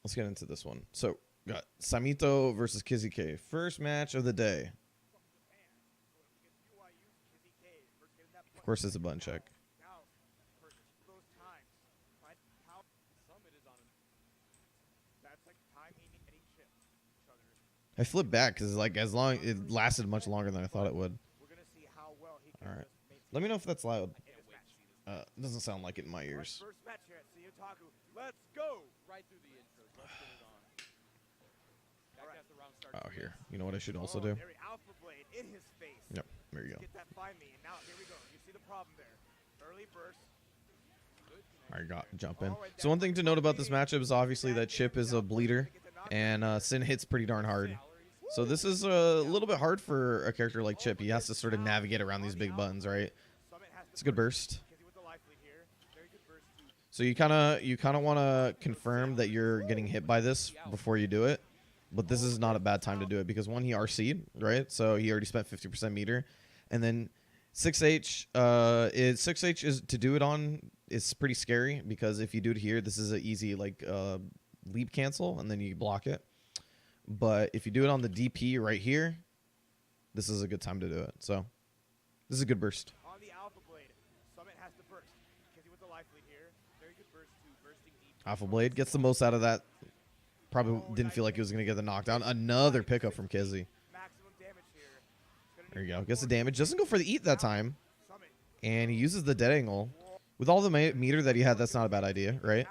let's get into this one. So, got Sammito versus Kizzie K. First match of the day. Of course, it's a button check. I flipped back because like it lasted much longer than I thought it would. All right, let me know if that's loud. It doesn't sound like it in my ears. First match here at CEOtaku. Let's go. Right through the intro. Let's get it on. Oh, here. You know what I should also do? Alpha Blade in his face. Yep. There you go. Get that find me. And now here we go. You see the problem there. Early burst. All right, jump in. So one thing to note about this matchup is obviously that Chip is a bleeder, and Sin hits pretty darn hard. So this is a little bit hard for a character like Chip. He has to sort of navigate around these big buttons, right? It's a good burst. So you kind of want to confirm that you're getting hit by this before you do it. But this is not a bad time to do it because one, he RC'd, right? So he already spent 50% meter. And then 6H is to do it on is pretty scary because if you do it here, this is an easy like leap cancel and then you block it. But if you do it on the DP right here, this is a good time to do it. So this is a good burst. On the Alpha Blade, Summit has to burst. Kizzie with the life lead here. Very good burst too. Bursting deep. Alpha Blade gets the most out of that. Probably didn't feel like he was going to get the knockdown. Another pickup from Kizzie. Maximum damage here. There you go. Gets the damage. Doesn't go for the eat that time. And he uses the dead angle. With all the meter that he had, that's not a bad idea, right?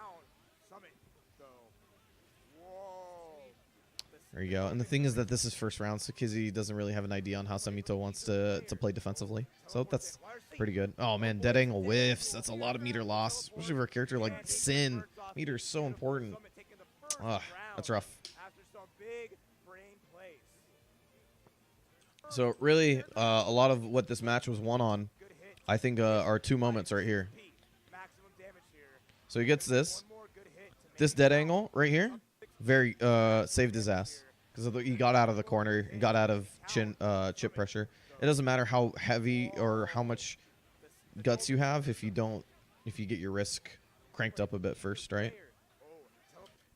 There you go. And the thing is that this is first round, so Kizzie doesn't really have an idea on how Sammito wants to play defensively. So that's pretty good. Oh, man. Dead angle whiffs. That's a lot of meter loss, especially for a character like Sin. Meter is so important. Ugh, that's rough. So really, a lot of what this match was won on, I think, are two moments right here. So he gets this dead angle right here, very saved his ass because he got out of the corner, he got out of chip pressure. It doesn't matter how heavy or how much guts you have if you get your risk cranked up a bit first, right?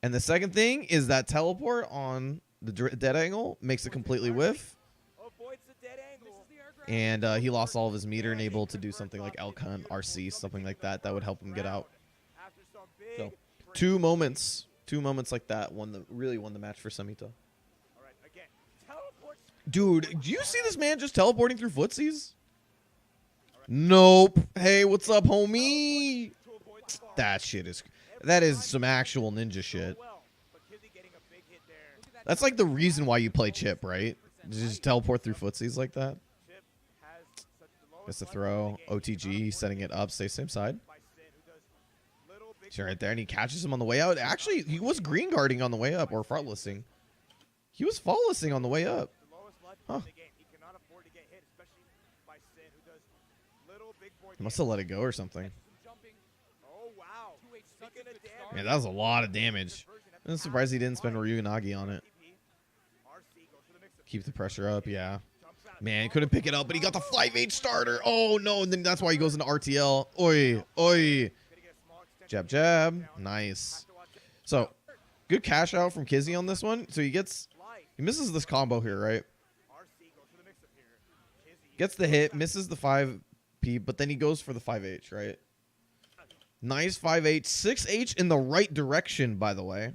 And the second thing is that teleport on the dead angle makes it completely whiff. And he lost all of his meter and able to do something like Elk Hunt, RC, something like that. That would help him get out. So two moments like that really won the match for Sammito. Dude, do you see this man just teleporting through footsies? Nope. Hey, what's up, homie? That is some actual ninja shit. That's like the reason why you play Chip, right? Just teleport through footsies like that. Gets the throw. OTG setting it up. Stay same side. He's right there, and he catches him on the way out. Actually, he was green guarding on the way up, or faultlessing. He was faultlessing on the way up. Huh. He must have let it go or something. Man, that was a lot of damage. I'm surprised he didn't spend Ryuganagi on it. Keep the pressure up, yeah. Man, couldn't pick it up, but he got the 5H starter. Oh, no, and then that's why he goes into RTL. Oi, oi. Jab, jab. Nice. So, good cash out from Kizzie on this one. So he misses this combo here, right? Gets the hit, misses the 5P, but then he goes for the 5H, right? Nice 5H. 6H in the right direction, by the way.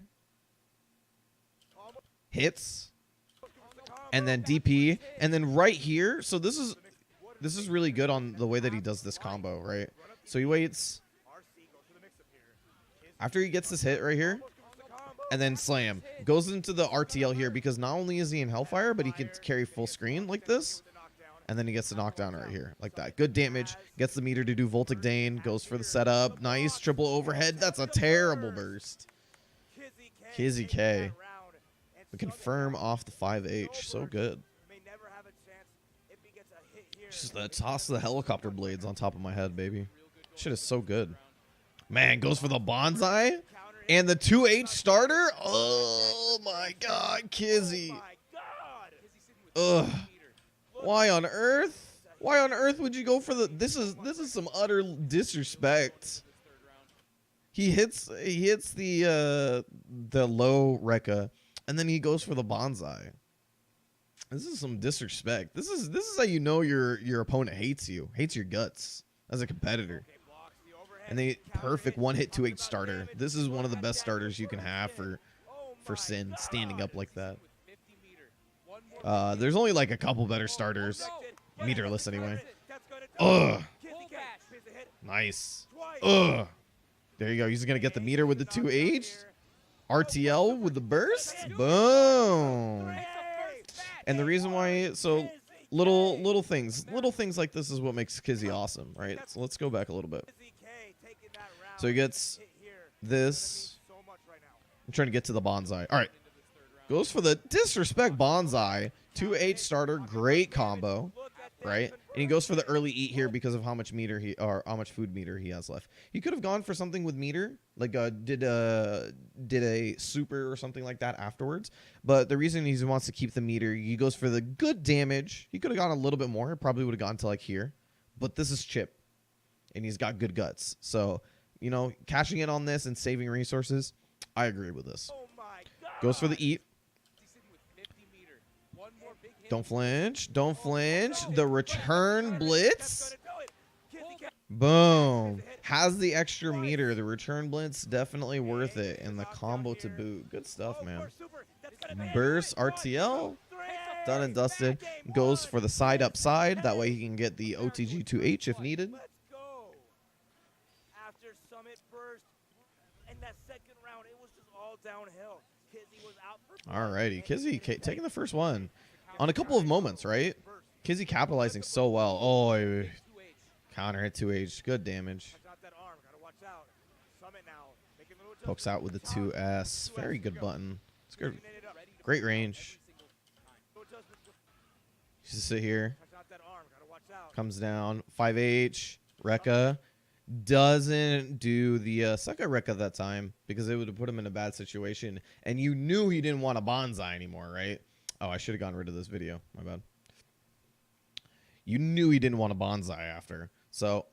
Hits. And then DP. And then right here. So this is really good on the way that he does this combo, right? So he waits. After he gets this hit right here. And then slam. Goes into the RTL here because not only is he in Hellfire, but he can carry full screen like this. And then he gets the knockdown right here, like that. Good damage. Gets the meter to do Voltic Dane. Goes for the setup. Nice. Triple overhead. That's a terrible burst. Kizzie K. We confirm off the 5H. So good. Just the toss of the helicopter blades on top of my head, baby. Shit is so good. Man, goes for the bonsai. And the 2H starter. Oh, my God. Kizzie. Ugh. Why on earth? Why on earth would you go for the... This is some utter disrespect. He hits the low Rekka, and then he goes for the bonsai. This is some disrespect. This is how you know your opponent hates you, hates your guts as a competitor. And they perfect 1-hit 2H starter. This is one of the best starters you can have for Sin, standing up like that. There's only like a couple better starters, meterless anyway. Ugh. Nice. Ugh. There you go. He's gonna get the meter with the 2H. RTL with the burst. Boom. And the reason why, so little things like this is what makes Kizzie awesome, right? So let's go back a little bit. So he gets this. I'm trying to get to the bonsai. All right. Goes for the disrespect bonsai. 2H starter, great combo, right? And he goes for the early eat here because of how much food meter he has left. He could have gone for something with meter, like did a super or something like that afterwards. But the reason he wants to keep the meter, he goes for the good damage. He could have gone a little bit more. Probably would have gone to like here. But this is Chip, and he's got good guts. So, you know, cashing in on this and saving resources, I agree with this. Goes for the eat. Don't flinch. Don't flinch. The return blitz. Boom. Has the extra meter. The return blitz definitely worth it. And the combo to boot. Good stuff, man. Burst RTL. Done and dusted. Goes for the side up side. That way he can get the OTG 2H if needed. After Summit burst in that second round, it was just all downhill. Kizzie was out for Alrighty. Kizzie taking the first one. On a couple of moments, right? Kizzie capitalizing so well. Oh, counter hit 2H. Good damage. Pokes out with the 2S. Very good button. It's good. Great range. Just sit here. Comes down. 5H. Rekka. Doesn't do the second Rekka that time because it would have put him in a bad situation. And you knew he didn't want a bonsai anymore, right? Oh, I should have gotten rid of this video. My bad. You knew he didn't want a bonsai after. So,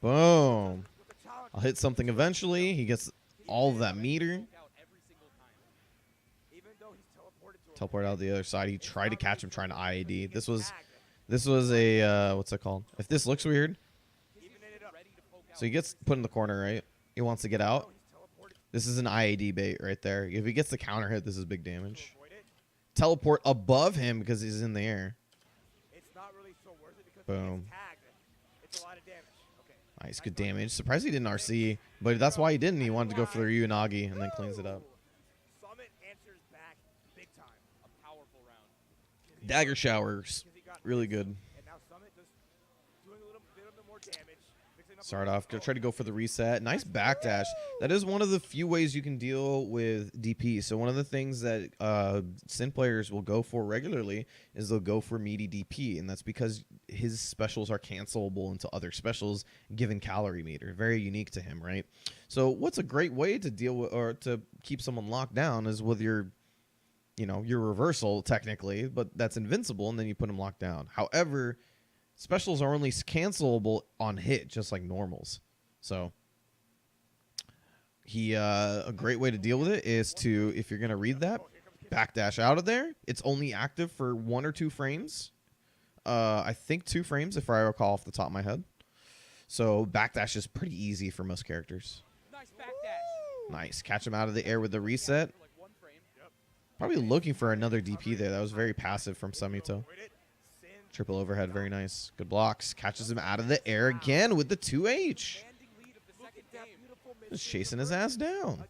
boom. I'll hit something eventually. He gets all of that meter. Teleport out the other side. He tried to catch him trying to IAD. This was a, what's it called? If this looks weird. So he gets put in the corner, right? He wants to get out. This is an IAD bait right there. If he gets the counter hit, this is big damage. Teleport above him because he's in the air. Boom. Nice, good damage. Surprised he didn't RC, but that's why he didn't. He wanted to go for the Ryunagi and then cleans it up. Dagger showers, really good. Start off, try to go for the reset. Nice backdash. That is one of the few ways you can deal with DP. So one of the things that Sin players will go for regularly is they'll go for meaty DP, and that's because his specials are cancelable into other specials given calorie meter. Very unique to him, right? So what's a great way to deal with or to keep someone locked down is with your, you know, your reversal technically, but that's invincible, and then you put him locked down. However, specials are only cancelable on hit, just like normals. So a great way to deal with it is to, if you're going to read that, backdash out of there. It's only active for 1 or 2 frames. I think 2 frames if I recall off the top of my head. So backdash is pretty easy for most characters. Nice backdash. Nice. Catch him out of the air with the reset. Probably looking for another DP there. That was very passive from Sammito. Triple overhead, very nice. Good blocks. Catches him out of the air again with the 2H. Just chasing his ass down.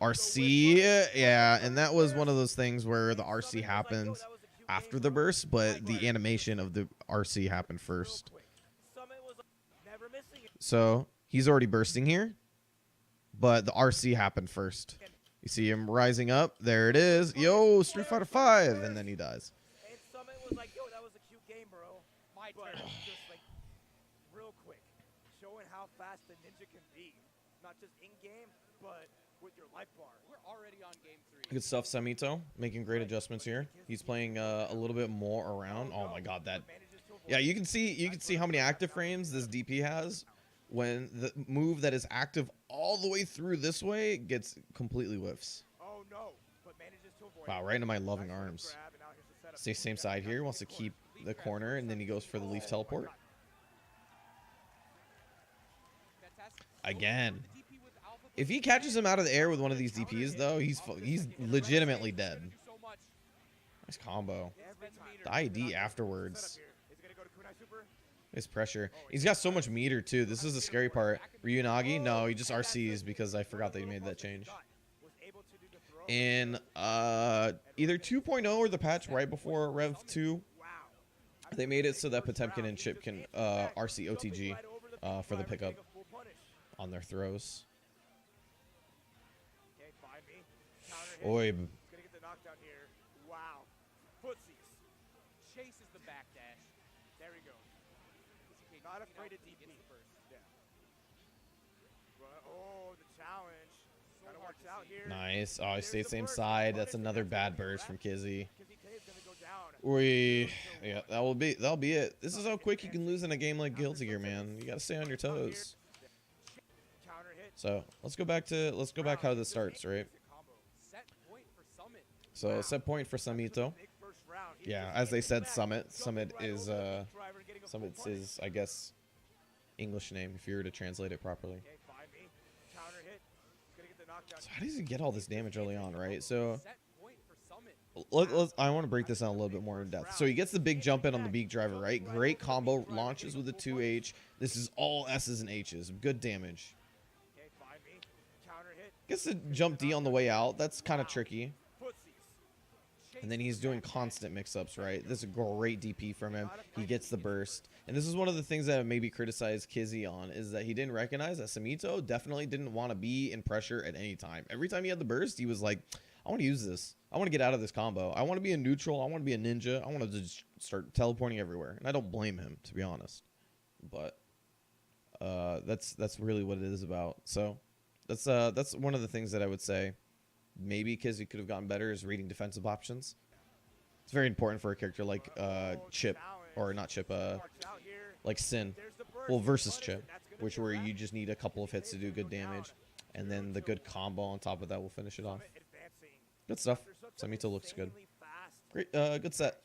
RC, yeah, and that was one of those things where the RC happened after the burst, but the animation of the RC happened first. So he's already bursting here, but the RC happened first. You see him rising up. There it is. Yo, Street Fighter 5, and then he dies. Like, yo, that was a cute game, bro. My turn. Just like real quick, showing how fast the ninja can be, not just in game, but with your life bar. We're already on game 3. Good stuff, Sammito. Making great adjustments here. He's playing a little bit more around. Oh my God, that. Yeah, you can see how many active frames this DP has. when the move that is active all the way through this way gets completely whiffs. Oh no, but manages to avoid Wow, it. right into my loving Nice arms. grab, and now here's the setup. Stay same side here. Wants to keep the corner, and then he goes for the leaf teleport. Again. If he catches him out of the air with one of these DPs, though, he's legitimately dead. Nice combo. The ID afterwards. His pressure. He's got so much meter, too. This is the scary part. Ryunagi? No, he just RCs because I forgot that he made that change. In either 2.0 or the patch right before Rev 2, they made it so that Potemkin and Chip can RC OTG for the pickup on their throws. Oi. Gonna get the knockdown here. Wow. Footsies. Chases the backdash. There we go. Not afraid of DP. Yeah. Oh, the challenge. Gotta watch out here. Nice. Oh, he stayed same side. That's another bad burst from Kizzie. Yeah, that'll be it. This is how quick you can lose in a game like Guilty Gear, man. You gotta stay on your toes. So let's go back how this starts, right? So set point for Sammito. Yeah, as they said, Summit. Summit is Summit's his, I guess, English name if you were to translate it properly. So how does he get all this damage early on, right? So I want to break this down a little bit more in depth. So he gets the big jump in on the beak driver, right? Great combo, launches with a 2H. This is all S's and H's. Good damage. Gets the jump D on the way out. That's kind of tricky. And then he's doing constant mix-ups, right? This is a great DP from him. He gets the burst. And this is one of the things that I maybe criticized Kizzie on, is that he didn't recognize that Sammito definitely didn't want to be in pressure at any time. Every time he had the burst, he was like, I want to use this. I want to get out of this combo. I want to be a neutral. I want to be a ninja. I want to just start teleporting everywhere. And I don't blame him, to be honest. But that's really what it is about. So that's one of the things that I would say maybe Kizzie could have gotten better is reading defensive options. It's very important for a character like Chip, or not Chip, like Sin. Well, versus Chip, where you just need a couple of hits to do good damage, and then the good combo on top of that will finish it off. Good stuff. Sammito looks good. Great, good set.